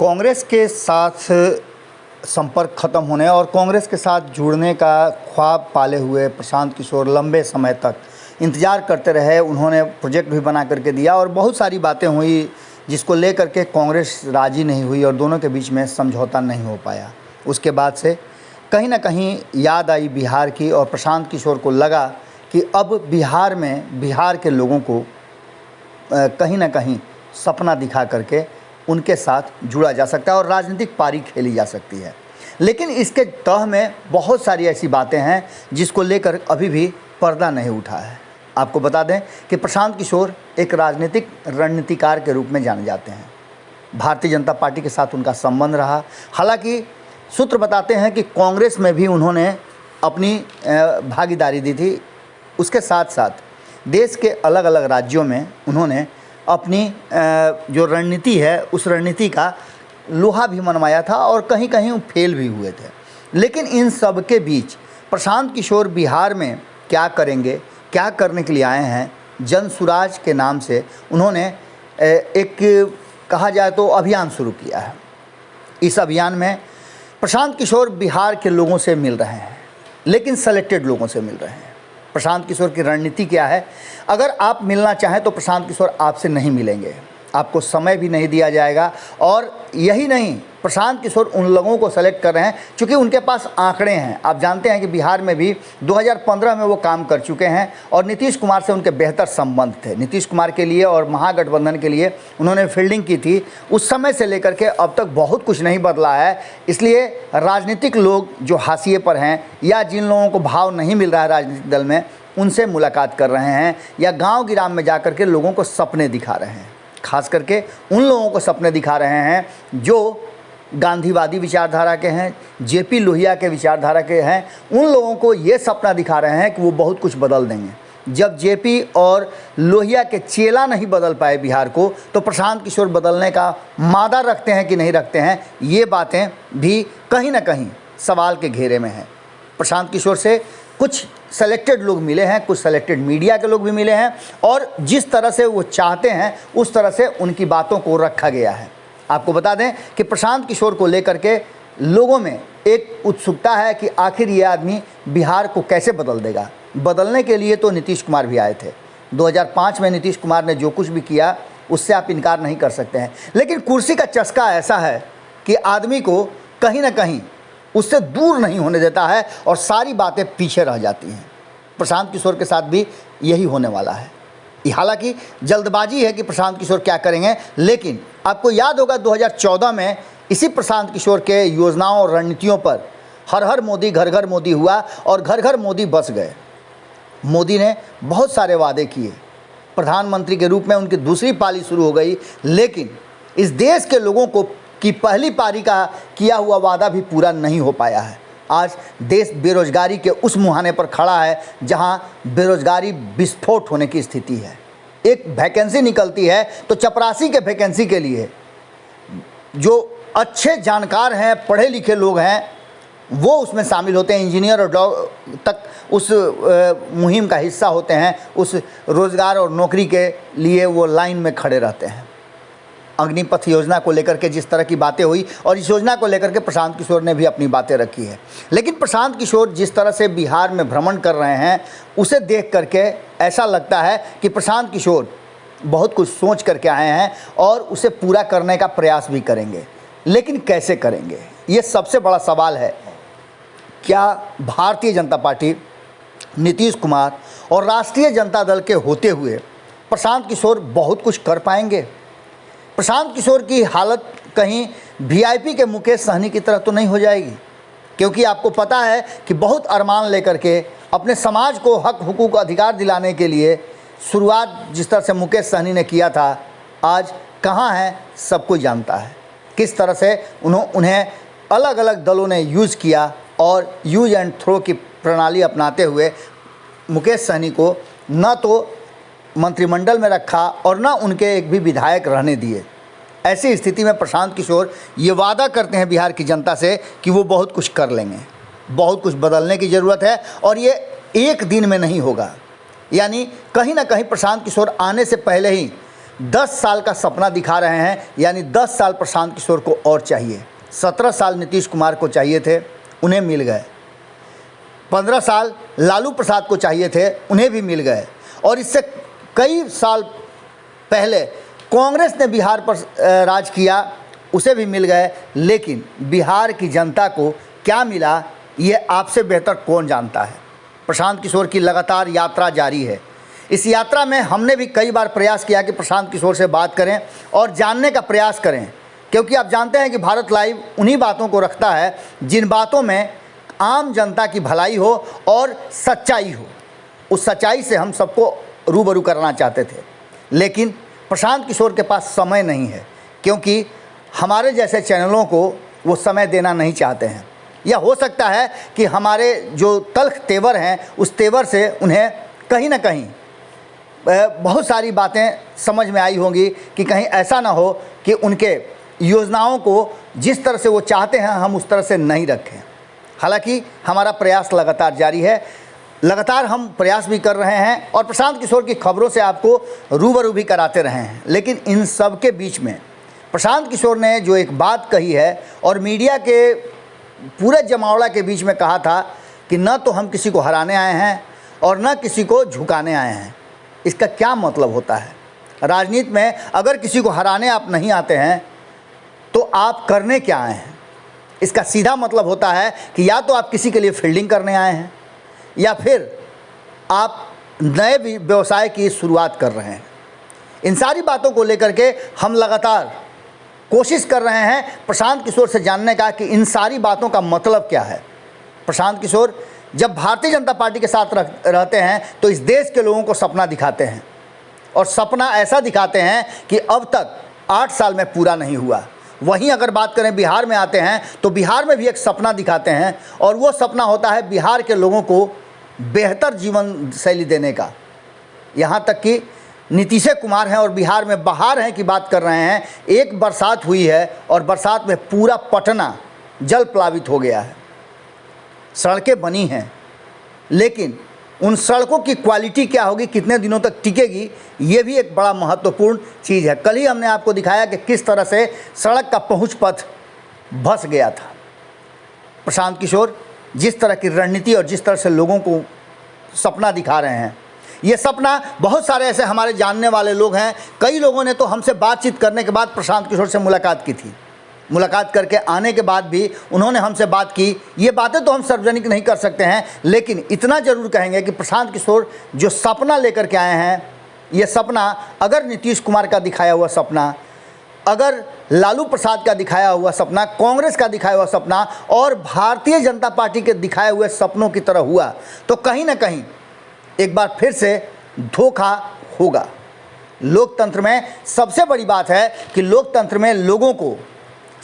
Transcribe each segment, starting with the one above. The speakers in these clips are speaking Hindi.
कांग्रेस के साथ संपर्क खत्म होने और कांग्रेस के साथ जुड़ने का ख्वाब पाले हुए प्रशांत किशोर लंबे समय तक इंतज़ार करते रहे। उन्होंने प्रोजेक्ट भी बना करके दिया और बहुत सारी बातें हुई जिसको लेकर के कांग्रेस राज़ी नहीं हुई और दोनों के बीच में समझौता नहीं हो पाया। उसके बाद से कहीं ना कहीं याद आई बिहार की और प्रशांत किशोर को लगा कि अब बिहार में बिहार के लोगों को कहीं ना कहीं सपना दिखा करके उनके साथ जुड़ा जा सकता है और राजनीतिक पारी खेली जा सकती है। लेकिन इसके तह में बहुत सारी ऐसी बातें हैं जिसको लेकर अभी भी पर्दा नहीं उठा है। आपको बता दें कि प्रशांत किशोर एक राजनीतिक रणनीतिकार के रूप में जाने जाते हैं। भारतीय जनता पार्टी के साथ उनका संबंध रहा। हालांकि सूत्र बताते हैं कि कांग्रेस में भी उन्होंने अपनी भागीदारी दी थी। उसके साथ साथ देश के अलग अलग राज्यों में उन्होंने अपनी जो रणनीति है उस रणनीति का लोहा भी मनवाया था और कहीं कहीं वो फेल भी हुए थे। लेकिन इन सब के बीच प्रशांत किशोर बिहार में क्या करेंगे, क्या करने के लिए आए हैं, जन सुराज के नाम से उन्होंने एक कहा जाए तो अभियान शुरू किया है। इस अभियान में प्रशांत किशोर बिहार के लोगों से मिल रहे हैं, लेकिन सेलेक्टेड लोगों से मिल रहे हैं। प्रशांत किशोर की रणनीति क्या है? अगर आप मिलना चाहें तो प्रशांत किशोर आपसे नहीं मिलेंगे, आपको समय भी नहीं दिया जाएगा। और यही नहीं, प्रशांत किशोर उन लोगों को सेलेक्ट कर रहे हैं क्योंकि उनके पास आंकड़े हैं। आप जानते हैं कि बिहार में भी 2015 में वो काम कर चुके हैं और नीतीश कुमार से उनके बेहतर संबंध थे। नीतीश कुमार के लिए और महागठबंधन के लिए उन्होंने फील्डिंग की थी। उस समय से लेकर के अब तक बहुत कुछ नहीं बदला है। इसलिए राजनीतिक लोग जो हाशिए पर हैं या जिन लोगों को भाव नहीं मिल रहा है राजनीतिक दल में, उनसे मुलाकात कर रहे हैं या गांव गिराम में जा कर के लोगों को सपने दिखा रहे हैं। खास करके उन लोगों को सपने दिखा रहे हैं जो गांधीवादी विचारधारा के हैं, जेपी लोहिया के विचारधारा के हैं। उन लोगों को ये सपना दिखा रहे हैं कि वो बहुत कुछ बदल देंगे। जब जेपी और लोहिया के चेला नहीं बदल पाए बिहार को, तो प्रशांत किशोर बदलने का मादा रखते हैं कि नहीं रखते हैं, ये बातें भी कहीं ना कहीं सवाल के घेरे में हैं। प्रशांत किशोर से कुछ सेलेक्टेड लोग मिले हैं, कुछ सेलेक्टेड मीडिया के लोग भी मिले हैं और जिस तरह से वो चाहते हैं उस तरह से उनकी बातों को रखा गया है। आपको बता दें कि प्रशांत किशोर को लेकर के लोगों में एक उत्सुकता है कि आखिर ये आदमी बिहार को कैसे बदल देगा। बदलने के लिए तो नीतीश कुमार भी आए थे। 2005 में नीतीश कुमार ने जो कुछ भी किया उससे आप इनकार नहीं कर सकते हैं। लेकिन कुर्सी का चस्का ऐसा है कि आदमी को कहीं ना कहीं उससे दूर नहीं होने देता है और सारी बातें पीछे रह जाती हैं। प्रशांत किशोर के साथ भी यही होने वाला है। हालांकि जल्दबाजी है कि प्रशांत किशोर क्या करेंगे, लेकिन आपको याद होगा 2014 में इसी प्रशांत किशोर के योजनाओं और रणनीतियों पर हर हर मोदी घर घर मोदी हुआ और घर घर मोदी बस गए। मोदी ने बहुत सारे वादे किए, प्रधानमंत्री के रूप में उनकी दूसरी पाली शुरू हो गई, लेकिन इस देश के लोगों को की पहली पारी का किया हुआ वादा भी पूरा नहीं हो पाया है। आज देश बेरोजगारी के उस मुहाने पर खड़ा है जहां बेरोजगारी विस्फोट होने की स्थिति है। एक वैकेंसी निकलती है तो चपरासी के वैकेंसी के लिए जो अच्छे जानकार हैं, पढ़े लिखे लोग हैं, वो उसमें शामिल होते हैं। इंजीनियर और तक उस मुहिम का हिस्सा होते हैं। उस रोज़गार और नौकरी के लिए वो लाइन में खड़े रहते हैं। अग्निपथ योजना को लेकर के जिस तरह की बातें हुई और इस योजना को लेकर के प्रशांत किशोर ने भी अपनी बातें रखी है। लेकिन प्रशांत किशोर जिस तरह से बिहार में भ्रमण कर रहे हैं उसे देख करके ऐसा लगता है कि प्रशांत किशोर बहुत कुछ सोच करके आए हैं और उसे पूरा करने का प्रयास भी करेंगे। लेकिन कैसे करेंगे, ये सबसे बड़ा सवाल है। क्या भारतीय जनता पार्टी, नीतीश कुमार और राष्ट्रीय जनता दल के होते हुए प्रशांत किशोर बहुत कुछ कर पाएंगे? प्रशांत किशोर की हालत कहीं वीआईपी के मुकेश सहनी की तरह तो नहीं हो जाएगी? क्योंकि आपको पता है कि बहुत अरमान लेकर के अपने समाज को हक हुकूक अधिकार दिलाने के लिए शुरुआत जिस तरह से मुकेश सहनी ने किया था, आज कहाँ है सब कोई जानता है। किस तरह से उन्हें अलग अलग दलों ने यूज़ किया और यूज एंड थ्रो की प्रणाली अपनाते हुए मुकेश सहनी को न तो मंत्रिमंडल में रखा और ना उनके एक भी विधायक रहने दिए। ऐसी स्थिति में प्रशांत किशोर ये वादा करते हैं बिहार की जनता से कि वो बहुत कुछ कर लेंगे। बहुत कुछ बदलने की ज़रूरत है और ये एक दिन में नहीं होगा। यानी कहीं ना कहीं प्रशांत किशोर आने से पहले ही 10 साल का सपना दिखा रहे हैं, यानी 10 साल प्रशांत किशोर को और चाहिए। 17 साल नीतीश कुमार को चाहिए थे, उन्हें मिल गए। 15 साल लालू प्रसाद को चाहिए थे, उन्हें भी मिल गए। और इससे कई साल पहले कांग्रेस ने बिहार पर राज किया, उसे भी मिल गए। लेकिन बिहार की जनता को क्या मिला, ये आपसे बेहतर कौन जानता है। प्रशांत किशोर की लगातार यात्रा जारी है। इस यात्रा में हमने भी कई बार प्रयास किया कि प्रशांत किशोर से बात करें और जानने का प्रयास करें, क्योंकि आप जानते हैं कि भारत लाइव उन्हीं बातों को रखता है जिन बातों में आम जनता की भलाई हो और सच्चाई हो। उस सच्चाई से हम सबको रूबरू करना चाहते थे, लेकिन प्रशांत किशोर के पास समय नहीं है, क्योंकि हमारे जैसे चैनलों को वो समय देना नहीं चाहते हैं। या हो सकता है कि हमारे जो तल्ख तेवर हैं, उस तेवर से उन्हें कहीं ना कहीं बहुत सारी बातें समझ में आई होंगी कि कहीं ऐसा ना हो कि उनके योजनाओं को जिस तरह से वो चाहते हैं हम उस तरह से नहीं रखें। हालांकि हमारा प्रयास लगातार जारी है, लगातार हम प्रयास भी कर रहे हैं और प्रशांत किशोर की खबरों से आपको रूबरू भी कराते रहे हैं। लेकिन इन सब के बीच में प्रशांत किशोर ने जो एक बात कही है और मीडिया के पूरे जमावड़ा के बीच में कहा था कि न तो हम किसी को हराने आए हैं और न किसी को झुकाने आए हैं। इसका क्या मतलब होता है? राजनीति में अगर किसी को हराने आप नहीं आते हैं तो आप करने क्या आए हैं? इसका सीधा मतलब होता है कि या तो आप किसी के लिए फील्डिंग करने आए हैं या फिर आप नए व्यवसाय की शुरुआत कर रहे हैं। इन सारी बातों को लेकर के हम लगातार कोशिश कर रहे हैं प्रशांत किशोर से जानने का कि इन सारी बातों का मतलब क्या है। प्रशांत किशोर जब भारतीय जनता पार्टी के साथ रहते हैं तो इस देश के लोगों को सपना दिखाते हैं, और सपना ऐसा दिखाते हैं कि अब तक 8 साल में पूरा नहीं हुआ। वहीं अगर बात करें बिहार में आते हैं तो बिहार में भी एक सपना दिखाते हैं, और वो सपना होता है बिहार के लोगों को बेहतर जीवन शैली देने का। यहाँ तक कि नीतीश कुमार हैं और बिहार में बहार हैं की बात कर रहे हैं। एक बरसात हुई है और बरसात में पूरा पटना जल प्लावित हो गया है। सड़कें बनी हैं, लेकिन उन सड़कों की क्वालिटी क्या होगी, कितने दिनों तक टिकेगी, ये भी एक बड़ा महत्वपूर्ण चीज़ है। कल ही हमने आपको दिखाया कि किस तरह से सड़क का पहुंच पथ धंस गया था। प्रशांत किशोर जिस तरह की रणनीति और जिस तरह से लोगों को सपना दिखा रहे हैं, ये सपना बहुत सारे ऐसे हमारे जानने वाले लोग हैं। कई लोगों ने तो हमसे बातचीत करने के बाद प्रशांत किशोर से मुलाकात की थी। मुलाकात करके आने के बाद भी उन्होंने हमसे बात की। ये बातें तो हम सार्वजनिक नहीं कर सकते हैं, लेकिन इतना ज़रूर कहेंगे कि प्रशांत किशोर जो सपना लेकर के आए हैं, ये सपना अगर नीतीश कुमार का दिखाया हुआ सपना, अगर लालू प्रसाद का दिखाया हुआ सपना, कांग्रेस का दिखाया हुआ सपना और भारतीय जनता पार्टी के दिखाए हुए सपनों की तरह हुआ तो कहीं ना कहीं एक बार फिर से धोखा होगा। लोकतंत्र में सबसे बड़ी बात है कि लोकतंत्र में लोगों को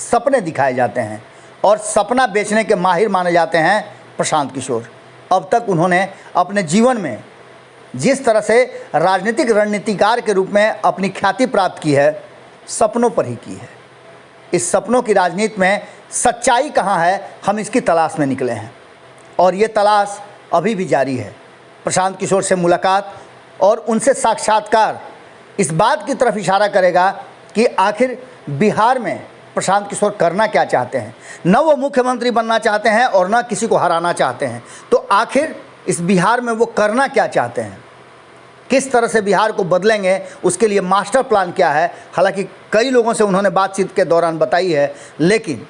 सपने दिखाए जाते हैं और सपना बेचने के माहिर माने जाते हैं प्रशांत किशोर। अब तक उन्होंने अपने जीवन में जिस तरह से राजनीतिक रणनीतिकार के रूप में अपनी ख्याति प्राप्त की है, सपनों पर ही की है। इस सपनों की राजनीति में सच्चाई कहाँ है, हम इसकी तलाश में निकले हैं और ये तलाश अभी भी जारी है। प्रशांत किशोर से मुलाकात और उनसे साक्षात्कार इस बात की तरफ इशारा करेगा कि आखिर बिहार में प्रशांत किशोर करना क्या चाहते हैं। न वो मुख्यमंत्री बनना चाहते हैं और न किसी को हराना चाहते हैं, तो आखिर इस बिहार में वो करना क्या चाहते हैं, किस तरह से बिहार को बदलेंगे, उसके लिए मास्टर प्लान क्या है। हालांकि कई लोगों से उन्होंने बातचीत के दौरान बताई है, लेकिन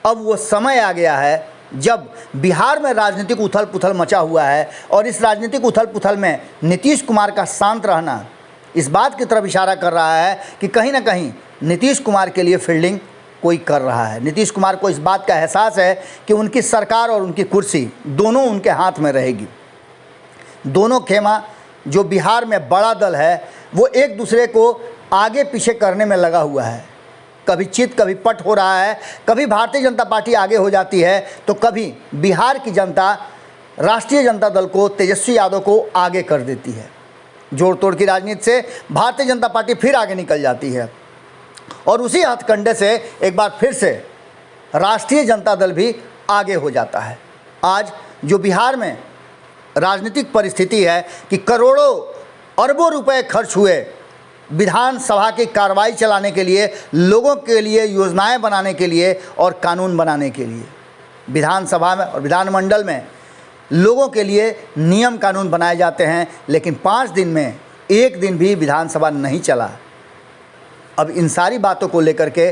अब वो समय आ गया है जब बिहार में राजनीतिक उथल पुथल मचा हुआ है और इस राजनीतिक उथल पुथल में नीतीश कुमार का शांत रहना इस बात की तरफ इशारा कर रहा है कि कहीं ना कहीं नीतीश कुमार के लिए फील्डिंग कोई कर रहा है। नीतीश कुमार को इस बात का एहसास है कि उनकी सरकार और उनकी कुर्सी दोनों उनके हाथ में रहेगी। दोनों खेमा जो बिहार में बड़ा दल है वो एक दूसरे को आगे पीछे करने में लगा हुआ है। कभी चित कभी पट हो रहा है, कभी भारतीय जनता पार्टी आगे हो जाती है तो कभी बिहार की जनता राष्ट्रीय जनता दल को, तेजस्वी यादव को आगे कर देती है। जोड़ तोड़ की राजनीति से भारतीय जनता पार्टी फिर आगे निकल जाती है और उसी हथकंडे से एक बार फिर से राष्ट्रीय जनता दल भी आगे हो जाता है। आज जो बिहार में राजनीतिक परिस्थिति है कि करोड़ों अरबों रुपए खर्च हुए विधानसभा की कार्रवाई चलाने के लिए, लोगों के लिए योजनाएं बनाने के लिए और कानून बनाने के लिए। विधानसभा में और विधानमंडल में लोगों के लिए नियम कानून बनाए जाते हैं, लेकिन 5 दिन में एक दिन भी विधानसभा नहीं चला। अब इन सारी बातों को लेकर के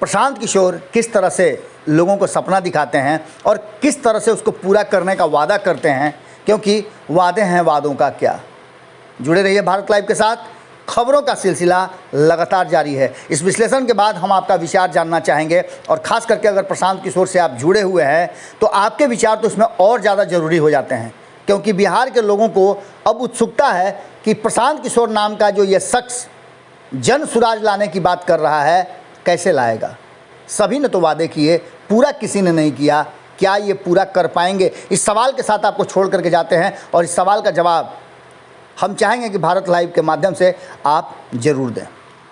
प्रशांत किशोर किस तरह से लोगों को सपना दिखाते हैं और किस तरह से उसको पूरा करने का वादा करते हैं, क्योंकि वादे हैं, वादों का क्या। जुड़े रहिए भारत लाइव के साथ, खबरों का सिलसिला लगातार जारी है। इस विश्लेषण के बाद हम आपका विचार जानना चाहेंगे और ख़ास करके अगर प्रशांत किशोर से आप जुड़े हुए हैं तो आपके विचार तो इसमें और ज़्यादा ज़रूरी हो जाते हैं, क्योंकि बिहार के लोगों को अब उत्सुकता है कि प्रशांत किशोर नाम का जो ये शख्स जन सुराज लाने की बात कर रहा है, कैसे लाएगा। सभी ने तो वादे किए, पूरा किसी ने नहीं किया। क्या ये पूरा कर पाएंगे? इस सवाल के साथ आपको छोड़ करके जाते हैं और इस सवाल का जवाब हम चाहेंगे कि भारत लाइव के माध्यम से आप ज़रूर दें।